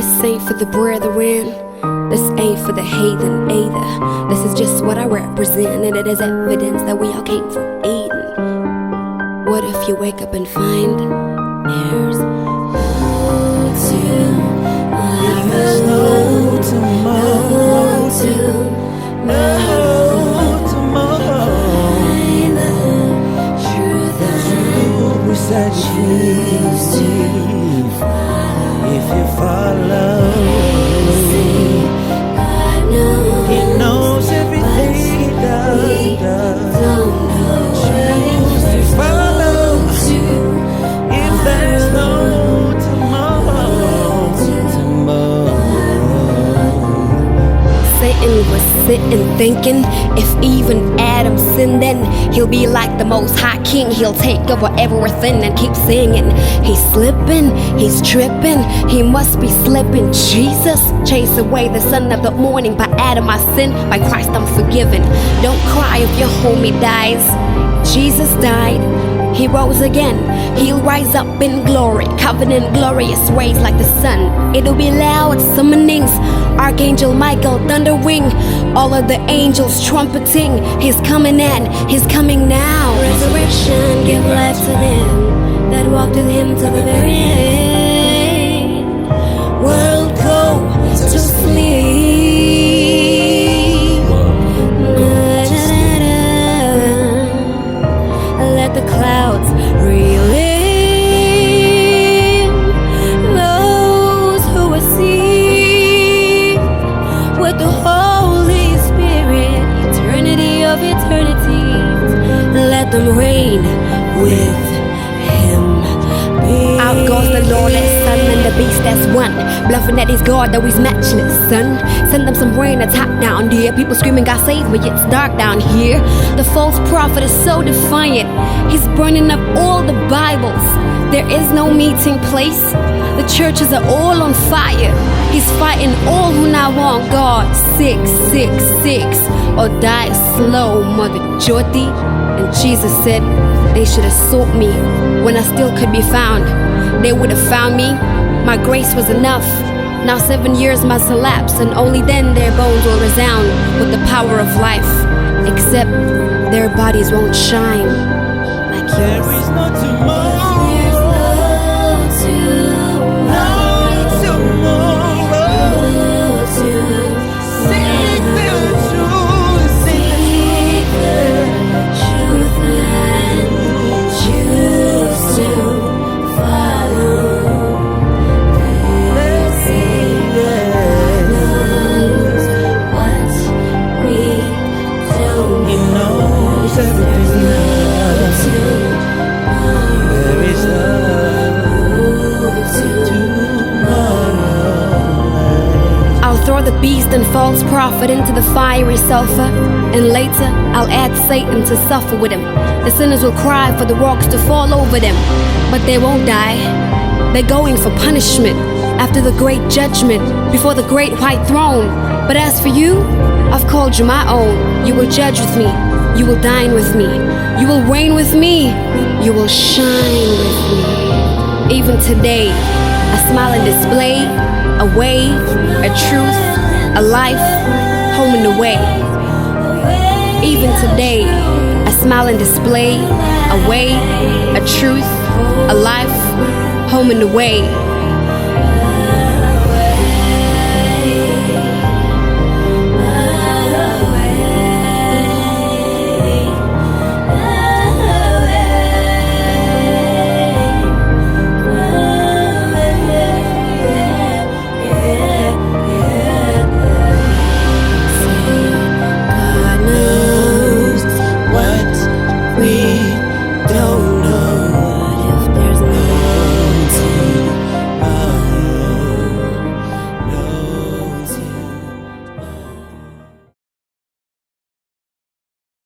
This ain't for the brethren, this ain't for the heathen either. This is just what I represent, and it is evidence that we all came from Eden. What if you wake up and find there's no tomorrow, no tomorrow. We said choose if you follow. He knows everything he does. Choose to follow. If there's no tomorrow, Satan was sitting thinking, if even Adam sinned, then he'll be like the Most High King. He'll take over everything and keep singing. He's slipping, he's tripping, he must be slipping. Jesus chased away the son of the morning. By Adam I sinned, by Christ I'm forgiven. Don't cry if your homie dies. Jesus died, he rose again. He'll rise up in glory, covered in glorious rays like the sun. It'll be loud summonings, Archangel Michael thunderwing, all of the angels trumpeting. He's coming in, he's coming now. Resurrection, give life to them that walked with him to the very end. World go to sleep. Let the clouds relive those who are sealed with the Holy Spirit, eternity of eternities. Let them reign with Him. Out goes the lawless son and the beast that's one, bluffing that he's God though he's matchless, son. Send them some rain, a top down dear. People screaming God save me, it's dark down here. The false prophet is so defiant, he's burning up all the Bibles. There is no meeting place, the churches are all on fire. He's fighting all who now want God. 666 or die slow, Mother Jyoti. And Jesus said they should have sought me when I still could be found. They would have found me, my grace was enough. Now 7 years must elapse, and only then their bones will resound with the power of life. Except their bodies won't shine like yours. There is no tomorrow. Throw the beast and false prophet into the fiery sulfur, and later I'll add Satan to suffer with him. The sinners will cry for the rocks to fall over them, but they won't die. They're going for punishment after the great judgment before the great white throne. But as for you, I've called you my own. You will judge with me, you will dine with me, you will reign with me, you will shine with me. Even today, I smile and display a way, a truth, a life, home and away. Even today, I smile and display a way, a truth, a life, home and away.